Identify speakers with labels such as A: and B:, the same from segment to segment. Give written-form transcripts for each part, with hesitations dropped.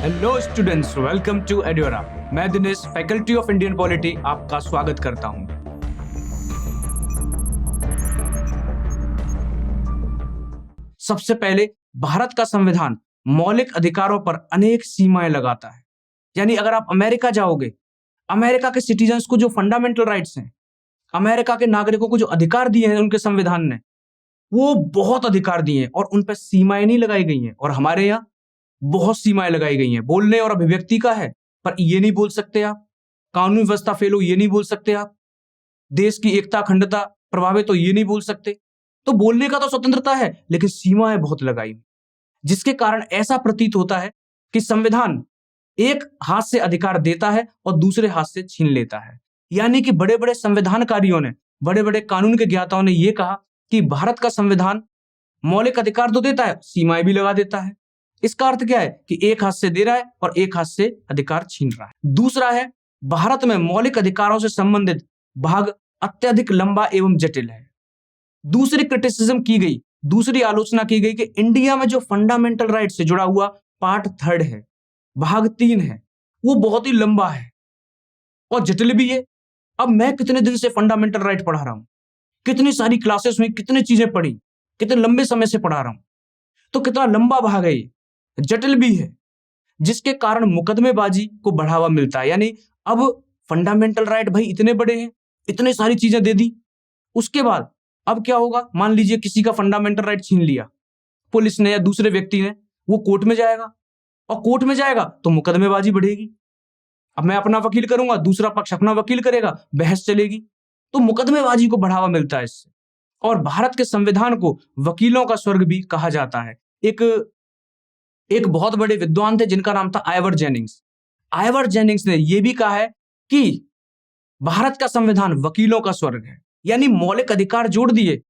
A: Hello students, welcome to एड्योरा। मैं Dinesh, faculty of Indian polity आपका स्वागत करता हूं। सबसे पहले, भारत का संविधान मौलिक अधिकारों पर अनेक सीमाएं लगाता है। यानी अगर आप अमेरिका जाओगे, अमेरिका के सिटीजन्स को जो फंडामेंटल राइट्स हैं, अमेरिका के नागरिकों को जो अधिकार दिए हैं उनके संविधान ने, वो बहुत अधिकार दिए हैं और उन पर सीमाएं नहीं लगाई गई हैं। और हमारे यहाँ बहुत सीमाएं लगाई गई हैं। बोलने और अभिव्यक्ति का है, पर ये नहीं बोल सकते आप। कानून व्यवस्था फेल हो, ये नहीं बोल सकते आप। देश की एकता अखंडता प्रभावित हो, ये नहीं बोल सकते। तो बोलने का तो स्वतंत्रता है, लेकिन सीमाएं बहुत लगाई, जिसके कारण ऐसा प्रतीत होता है कि संविधान एक हाथ से अधिकार देता है और दूसरे हाथ से छीन लेता है। यानी कि बड़े बड़े संविधानकारियों ने, बड़े बड़े कानून के ज्ञाताओं ने यह कहा कि भारत का संविधान मौलिक अधिकार तो देता है, सीमाएं भी लगा देता है। इसका अर्थ क्या है कि एक हाथ से दे रहा है और एक हाथ से अधिकार छीन रहा है। दूसरा है, भारत में मौलिक अधिकारों से संबंधित भाग अत्यधिक लंबा एवं जटिल है। दूसरी क्रिटिसिज्म की गई, दूसरी आलोचना की गई कि इंडिया में जो फंडामेंटल राइट से जुड़ा हुआ पार्ट 3 है, भाग 3 है, वो बहुत ही लंबा है और जटिल भी है। अब मैं कितने दिन से फंडामेंटल राइट पढ़ा रहा हूं, कितनी सारी क्लासेस हुई, कितनी चीजें पढ़ी, कितने लंबे समय से पढ़ा रहा हूं, तो कितना लंबा भाग है, ये जटिल भी है, जिसके कारण मुकदमेबाजी को बढ़ावा मिलता है। यानी अब फंडामेंटल राइट भाई इतने बड़े हैं, इतनी सारी चीजें दे दी, उसके बाद अब क्या होगा? मान लीजिए किसी का फंडामेंटल राइट छीन लिया पुलिस ने या दूसरे व्यक्ति ने, वो कोर्ट में जाएगा और कोर्ट में जाएगा तो मुकदमेबाजी बढ़ेगी। अब मैं अपना वकील करूंगा, दूसरा पक्ष अपना वकील करेगा, बहस चलेगी, तो मुकदमेबाजी को बढ़ावा मिलता है इससे। और भारत के संविधान को वकीलों का स्वर्ग भी कहा जाता है। एक बहुत बड़े विद्वान थे जिनका नाम था आइवर जेनिंग्स। आइवर जेनिंग्स ने यह भी कहा है कि भारत का संविधान वकीलों का स्वर्ग है। यानी मौलिक अधिकार जोड़ दिए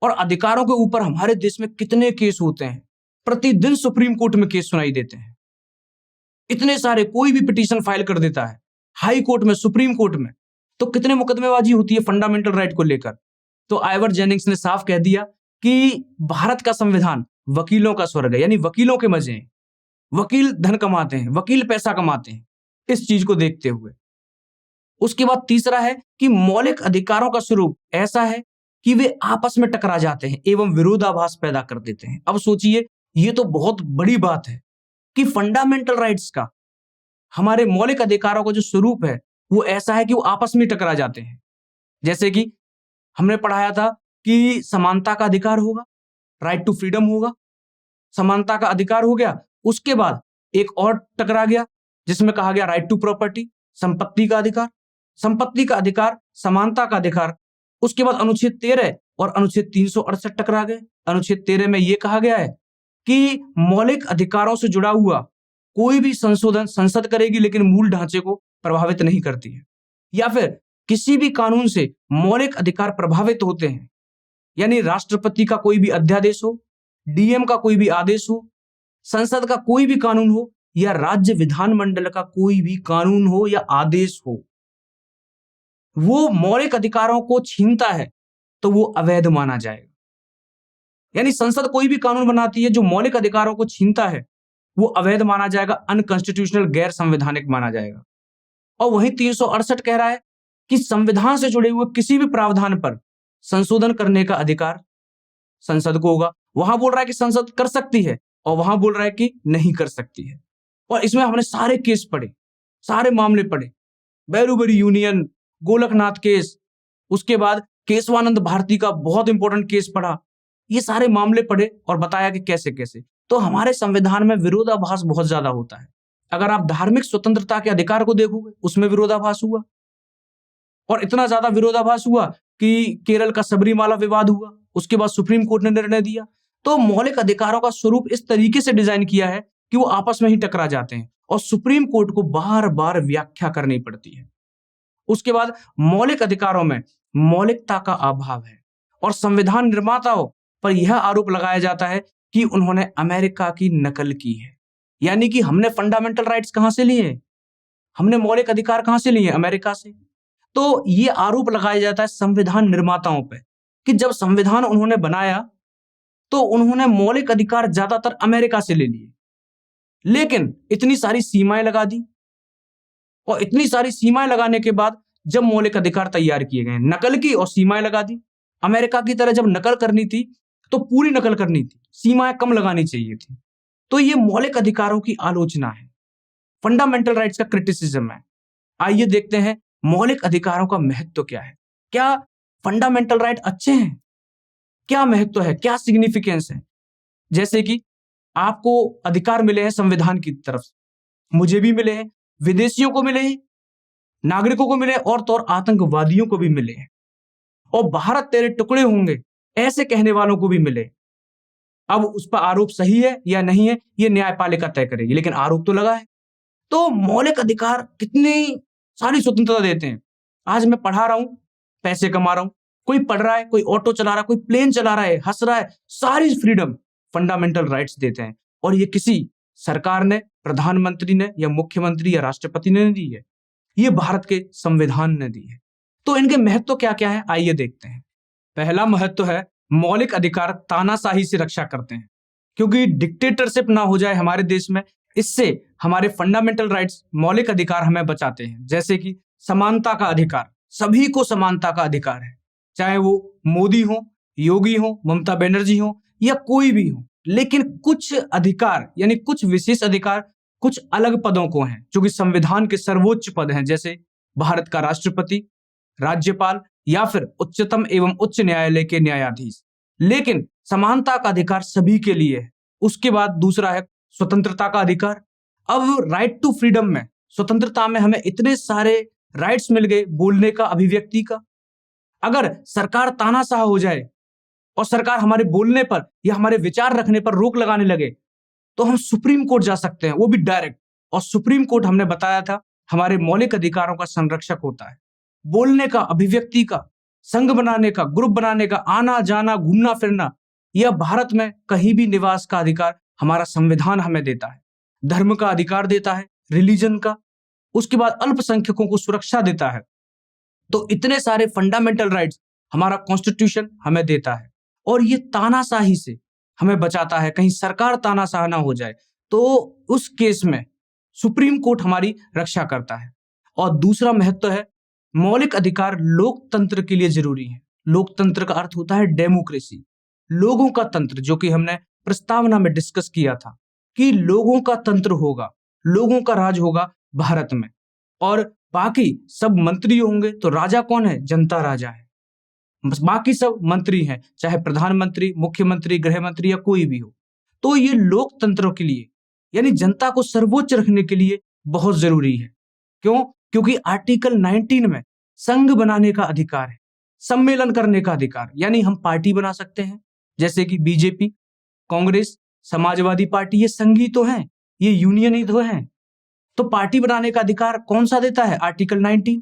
A: और अधिकारों के ऊपर हमारे देश में कितने केस होते हैं, प्रतिदिन सुप्रीम कोर्ट में केस सुनाई देते हैं, इतने सारे, कोई भी पिटीशन फाइल कर देता है हाई कोर्ट में, सुप्रीम कोर्ट में, तो कितने मुकदमेबाजी होती है फंडामेंटल राइट को लेकर। तो आइवर जेनिंग्स ने साफ कह दिया कि भारत का संविधान वकीलों का स्वर्ग है। यानी वकीलों के मजे हैं, वकील धन कमाते हैं, वकील पैसा कमाते हैं, इस चीज को देखते हुए। उसके बाद तीसरा है कि मौलिक अधिकारों का स्वरूप ऐसा है कि वे आपस में टकरा जाते हैं एवं विरोधाभास पैदा कर देते हैं। अब सोचिए, ये तो बहुत बड़ी बात है कि फंडामेंटल राइट्स का, हमारे मौलिक अधिकारों का जो स्वरूप है वो ऐसा है कि वो आपस में टकरा जाते हैं। जैसे कि हमने पढ़ाया था कि समानता का अधिकार होगा, राइट टू फ्रीडम होगा, समानता का अधिकार हो गया। उसके बाद एक और टकरा गया जिसमें कहा गया राइट टू प्रॉपर्टी, संपत्ति का अधिकार, संपत्ति का अधिकार, समानता का अधिकार। उसके बाद अनुच्छेद 13 और अनुच्छेद 368 टकरा गए। अनुच्छेद 13 में यह कहा गया है कि मौलिक अधिकारों से जुड़ा हुआ कोई भी संशोधन संसद करेगी लेकिन मूल ढांचे को प्रभावित नहीं करती है। या फिर किसी भी कानून से मौलिक अधिकार प्रभावित होते हैं, यानी राष्ट्रपति का कोई भी अध्यादेश हो, डीएम का कोई भी आदेश हो, संसद का कोई भी कानून हो, या राज्य विधानमंडल का कोई भी कानून हो या आदेश हो, वो मौलिक अधिकारों को छीनता है तो वो अवैध माना जाएगा। यानी संसद कोई भी कानून बनाती है जो मौलिक अधिकारों को छीनता है, वो अवैध माना जाएगा, अनकॉन्स्टिट्यूशनल, गैर संवैधानिक माना जाएगा। और वहीं 368 कह रहा है कि संविधान से जुड़े हुए किसी भी प्रावधान पर संशोधन करने का अधिकार संसद को होगा। वहां बोल रहा है कि संसद कर सकती है और वहां बोल रहा है कि नहीं कर सकती है। और इसमें हमने सारे केस पढ़े, सारे मामले पढ़े, बैरूबरी यूनियन, गोलकनाथ केस, उसके बाद केशवानंद भारती का बहुत इंपॉर्टेंट केस पढ़ा। ये सारे मामले पढ़े और बताया कि कैसे कैसे। तो हमारे संविधान में विरोधाभास बहुत ज्यादा होता है। अगर आप धार्मिक स्वतंत्रता के अधिकार को देखोगे, उसमें विरोधाभास हुआ, और इतना ज्यादा विरोधाभास हुआ कि केरल का सबरीमाला विवाद हुआ, उसके बाद सुप्रीम कोर्ट ने निर्णय दिया। तो मौलिक अधिकारों का स्वरूप इस तरीके से डिजाइन किया है कि वो आपस में ही टकरा जाते हैं और सुप्रीम कोर्ट को बार बार व्याख्या करनी पड़ती है। उसके बाद मौलिक अधिकारों में मौलिकता का अभाव है और संविधान निर्माताओं पर यह आरोप लगाया जाता है कि उन्होंने अमेरिका की नकल की है। यानी कि हमने फंडामेंटल राइट्स कहां से लिए, हमने मौलिक अधिकार कहां से लिए? अमेरिका से। तो यह आरोप लगाया जाता है संविधान निर्माताओं पर कि जब संविधान उन्होंने बनाया तो उन्होंने मौलिक अधिकार ज्यादातर अमेरिका से ले लिए, लेकिन इतनी सारी सीमाएं लगा दी, और इतनी सारी सीमाएं लगाने के बाद जब मौलिक अधिकार तैयार किए गए, नकल की और सीमाएं लगा दी। अमेरिका की तरह जब नकल करनी थी तो पूरी नकल करनी थी, सीमाएं कम लगानी चाहिए थी। तो ये मौलिक अधिकारों की आलोचना है, फंडामेंटल राइट्स का क्रिटिसिज्म है। आइए देखते हैं मौलिक अधिकारों का महत्व क्या है। क्या फंडामेंटल राइट अच्छे हैं? क्या महत्व है, क्या सिग्निफिकेंस है? जैसे कि आपको अधिकार मिले हैं संविधान की तरफ से, मुझे भी मिले हैं, विदेशियों को मिले हैं, नागरिकों को मिले, और तो और आतंकवादियों को भी मिले हैं, और भारत तेरे टुकड़े होंगे ऐसे कहने वालों को भी मिले। अब उस पर आरोप सही है या नहीं है ये न्यायपालिका तय करेगी, लेकिन आरोप तो लगा है। तो मौलिक अधिकार कितनी सारी स्वतंत्रता देते हैं। आज मैं पढ़ा रहा हूं, पैसे कमा रहा हूं, कोई पढ़ रहा है, कोई ऑटो चला रहा है, कोई प्लेन चला रहा है, हंस रहा है, सारी फ्रीडम फंडामेंटल राइट्स देते हैं। और ये किसी सरकार ने, प्रधानमंत्री ने या मुख्यमंत्री या राष्ट्रपति ने नहीं दी है, ये भारत के संविधान ने दी है। तो इनके महत्व क्या क्या है आइए देखते हैं। पहला महत्व है मौलिक अधिकार तानाशाही से रक्षा करते हैं, क्योंकि डिक्टेटरशिप ना हो जाए हमारे देश में, इससे हमारे फंडामेंटल राइट्स, मौलिक अधिकार हमें बचाते हैं। जैसे कि समानता का अधिकार, सभी को समानता का अधिकार है, चाहे वो मोदी हो, योगी हो, ममता बनर्जी हो या कोई भी हो। लेकिन कुछ अधिकार यानी कुछ विशेष अधिकार कुछ अलग पदों को हैं, जो कि संविधान के सर्वोच्च पद हैं, जैसे भारत का राष्ट्रपति, राज्यपाल या फिर उच्चतम एवं उच्च न्यायालय के न्यायाधीश। लेकिन समानता का अधिकार सभी के लिए है। उसके बाद दूसरा है स्वतंत्रता का अधिकार। अब राइट टू फ्रीडम में, स्वतंत्रता में हमें इतने सारे राइट्स मिल गए, बोलने का, अभिव्यक्ति का। अगर सरकार तानाशाह हो जाए और सरकार हमारे बोलने पर या हमारे विचार रखने पर रोक लगाने लगे, तो हम सुप्रीम कोर्ट जा सकते हैं, वो भी डायरेक्ट। और सुप्रीम कोर्ट हमने बताया था हमारे मौलिक अधिकारों का संरक्षक होता है। बोलने का, अभिव्यक्ति का, संघ बनाने का, ग्रुप बनाने का, आना जाना, घूमना फिरना, यह भारत में कहीं भी निवास का अधिकार हमारा संविधान हमें देता है। धर्म का अधिकार देता है, रिलीजन का। उसके बाद अल्पसंख्यकों को सुरक्षा देता है। तो इतने सारे फंडामेंटल राइट्स हमारा कॉन्स्टिट्यूशन हमें देता है, और ये तानाशाही से हमें बचाता है। कहीं सरकार तानाशाह ना हो जाए तो उस केस में सुप्रीम कोर्ट हमारी रक्षा करता है। और दूसरा महत्व है मौलिक अधिकार लोकतंत्र के लिए जरूरी है। लोकतंत्र का अर्थ होता है डेमोक्रेसी, लोगों का तंत्र, जो कि हमने प्रस्तावना में डिस्कस किया था कि लोगों का तंत्र होगा, लोगों का राज होगा भारत में, और बाकी सब मंत्री होंगे तो राजा कौन है? जनता राजा है। बस बाकी सब मंत्री हैं, चाहे प्रधानमंत्री, मुख्यमंत्री, गृह मंत्री या कोई भी हो। तो ये लोकतंत्र के लिए यानी जनता को सर्वोच्च रखने के लिए बहुत जरूरी है। क्यों? क्योंकि आर्टिकल 19 में संघ बनाने का अधिकार है, सम्मेलन करने का अधिकार, यानी हम पार्टी बना सकते हैं, जैसे कि बीजेपी, कांग्रेस, समाजवादी पार्टी, ये संघी तो हैं, ये यूनियन ही तो हैं। तो पार्टी बनाने का अधिकार कौन सा देता है? आर्टिकल 19।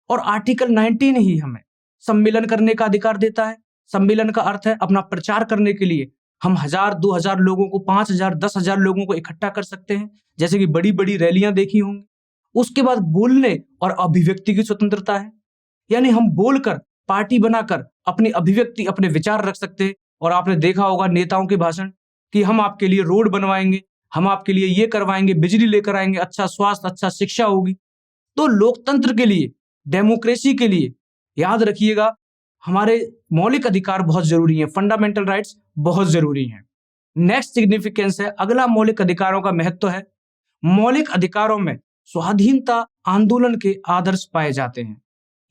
A: और आर्टिकल 19 ही हमें सम्मेलन करने का अधिकार देता है। सम्मेलन का अर्थ है अपना प्रचार करने के लिए हम 1000, 2000 लोगों को, 5000, 10,000 लोगों को इकट्ठा कर सकते हैं, जैसे कि बड़ी बड़ी रैलियां देखी होंगी। उसके बाद बोलने और अभिव्यक्ति की स्वतंत्रता है, यानी हम बोलकर, पार्टी बनाकर अपनी अभिव्यक्ति, अपने विचार रख सकते हैं। और आपने देखा होगा नेताओं के भाषण कि हम आपके लिए रोड बनवाएंगे, हम आपके लिए ये करवाएंगे, बिजली लेकर आएंगे, अच्छा स्वास्थ्य, अच्छा शिक्षा होगी। तो लोकतंत्र के लिए, डेमोक्रेसी के लिए याद रखिएगा हमारे मौलिक अधिकार बहुत जरूरी हैं, फंडामेंटल राइट्स बहुत जरूरी हैं। नेक्स्ट सिग्निफिकेंस है, अगला मौलिक अधिकारों का महत्व है, मौलिक अधिकारों में स्वाधीनता आंदोलन के आदर्श पाए जाते हैं।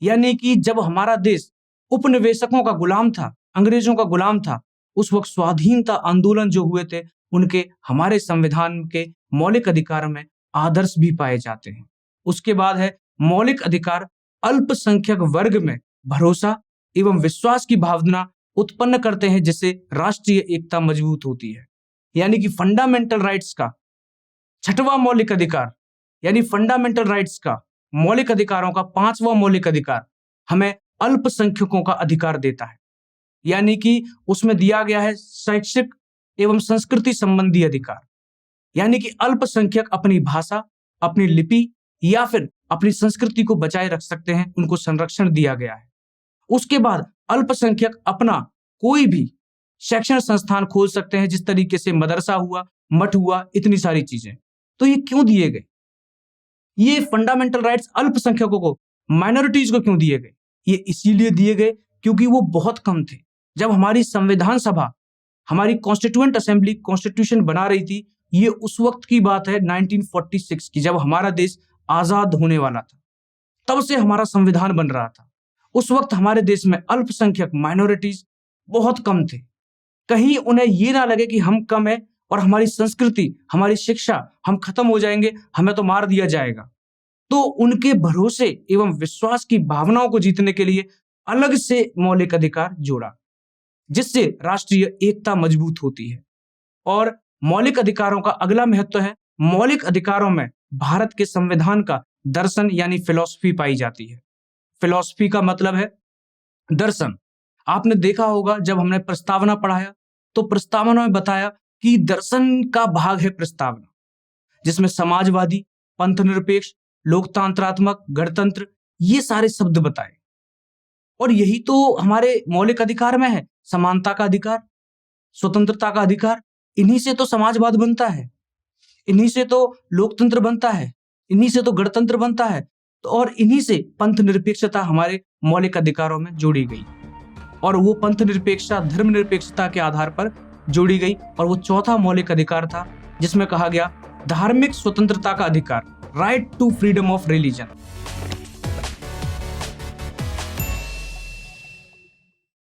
A: यानी कि जब हमारा देश उपनिवेशकों का गुलाम था, अंग्रेजों का गुलाम था, उस वक्त स्वाधीनता आंदोलन जो हुए थे, उनके हमारे संविधान के मौलिक अधिकारों में आदर्श भी पाए जाते हैं। उसके बाद है मौलिक अधिकार अल्पसंख्यक वर्ग में भरोसा एवं विश्वास की भावना उत्पन्न करते हैं, जिससे राष्ट्रीय एकता मजबूत होती है। यानी कि फंडामेंटल राइट्स का छठवां मौलिक अधिकार, यानी फंडामेंटल राइट्स का, मौलिक अधिकारों का पांचवां मौलिक अधिकार हमें अल्पसंख्यकों का अधिकार देता है। यानी कि उसमें दिया गया है शैक्षिक एवं संस्कृति संबंधी अधिकार, यानी कि अल्पसंख्यक अपनी भाषा, अपनी लिपि या फिर अपनी संस्कृति को बचाए रख सकते हैं, उनको संरक्षण दिया गया है। उसके बाद अल्पसंख्यक अपना कोई भी शैक्षणिक संस्थान खोल सकते हैं, जिस तरीके से मदरसा हुआ, मठ हुआ, इतनी सारी चीजें। तो ये क्यों दिए गए? ये फंडामेंटल राइट्स अल्पसंख्यकों को, माइनॉरिटीज को क्यों दिए गए? ये इसीलिए दिए गए क्योंकि वो बहुत कम थे। जब हमारी संविधान सभा, हमारी कॉन्स्टिट्यूएंट असेंबली कॉन्स्टिट्यूशन बना रही थी, ये उस वक्त की बात है 1946 की, जब हमारा देश आजाद होने वाला था। तब से हमारा संविधान बन रहा था। उस वक्त हमारे देश में अल्पसंख्यक, माइनॉरिटीज बहुत कम थे। कहीं उन्हें ये ना लगे कि हम कम है और हमारी संस्कृति, हमारी शिक्षा, हम खत्म हो जाएंगे, हमें तो मार दिया जाएगा। तो उनके भरोसे एवं विश्वास की भावनाओं को जीतने के लिए अलग से मौलिक अधिकार जोड़ा, जिससे राष्ट्रीय एकता मजबूत होती है। और मौलिक अधिकारों का अगला महत्व है, मौलिक अधिकारों में भारत के संविधान का दर्शन यानी फिलॉसफी पाई जाती है। फिलॉसफी का मतलब है दर्शन। आपने देखा होगा जब हमने प्रस्तावना पढ़ाया, तो प्रस्तावना में बताया कि दर्शन का भाग है प्रस्तावना, जिसमें समाजवादी, पंथनिरपेक्ष, लोकतंत्रात्मक, गणतंत्र, ये सारे शब्द बताए। और यही तो हमारे मौलिक अधिकार में है, समानता का अधिकार, स्वतंत्रता का अधिकार। इन्हीं से तो समाजवाद बनता है, इन्हीं से तो लोकतंत्र बनता है, इन्हीं से तो गणतंत्र बनता है, तो और इन्हीं से पंथ निरपेक्षता हमारे मौलिक अधिकारों में जोड़ी गई। और वो पंथ निरपेक्षता धर्मनिरपेक्षता के आधार पर जोड़ी गई। और वो चौथा मौलिक अधिकार था जिसमें कहा गया धार्मिक स्वतंत्रता का अधिकार, right to freedom of religion.